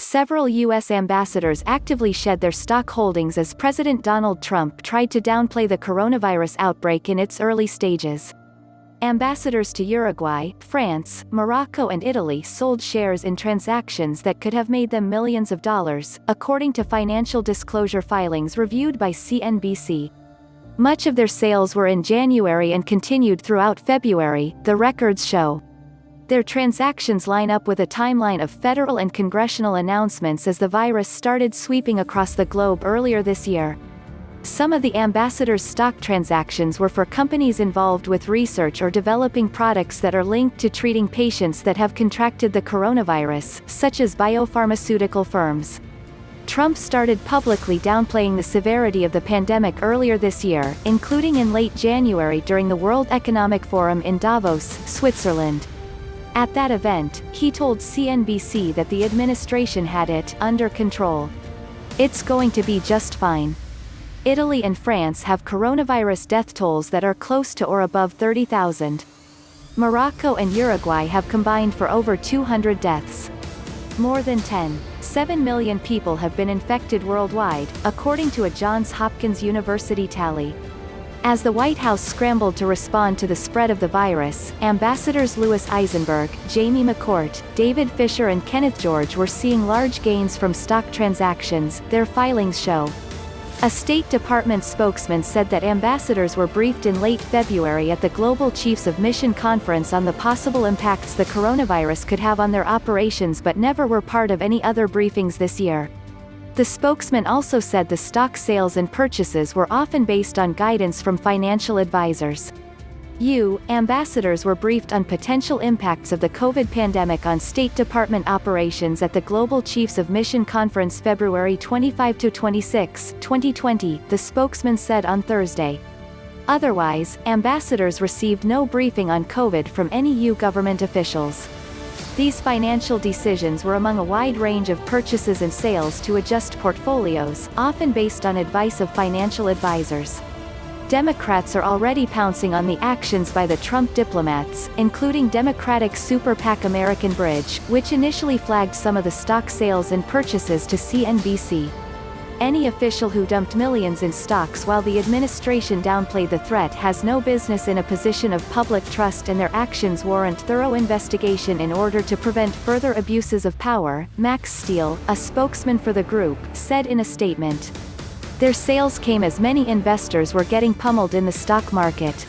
Several U.S. ambassadors actively shed their stock holdings as President Donald Trump tried to downplay the coronavirus outbreak in its early stages. Ambassadors to Uruguay, France, Morocco and Italy sold shares in transactions that could have made them millions of dollars, according to financial disclosure filings reviewed by CNBC. Much of their sales were in January and continued throughout February, the records show. Their transactions line up with a timeline of federal and congressional announcements as the virus started sweeping across the globe earlier this year. Some of the ambassadors' stock transactions were for companies involved with research or developing products that are linked to treating patients that have contracted the coronavirus, such as biopharmaceutical firms. Trump started publicly downplaying the severity of the pandemic earlier this year, including in late January during the World Economic Forum in Davos, Switzerland. At that event, he told CNBC that the administration had it under control. "It's going to be just fine." Italy and France have coronavirus death tolls that are close to or above 30,000. Morocco and Uruguay have combined for over 200 deaths. More than 10.7 million people have been infected worldwide, according to a Johns Hopkins University tally. As the White House scrambled to respond to the spread of the virus, ambassadors Lewis Eisenberg, McCourt, David Fischer and Kenneth George were seeing large gains from stock transactions, their filings show. A State Department spokesman said that ambassadors were briefed in late February at the Global Chiefs of Mission Conference on the possible impacts the coronavirus could have on their operations but never were part of any other briefings this year. The spokesman also said the stock sales and purchases were often based on guidance from financial advisors. Ambassadors were briefed on potential impacts of the COVID pandemic on State Department operations at the Global Chiefs of Mission Conference February 25–26, 2020, the spokesman said on Thursday. Otherwise, ambassadors received no briefing on COVID from any EU government officials. These financial decisions were among a wide range of purchases and sales to adjust portfolios, often based on advice of financial advisors. Democrats are already pouncing on the actions by the Trump diplomats, including Democratic super PAC American Bridge, which initially flagged some of the stock sales and purchases to CNBC. Any official who dumped millions in stocks while the administration downplayed the threat has no business in a position of public trust, and their actions warrant thorough investigation in order to prevent further abuses of power, Max Steele, a spokesman for the group, said in a statement. Their sales came as many investors were getting pummeled in the stock market.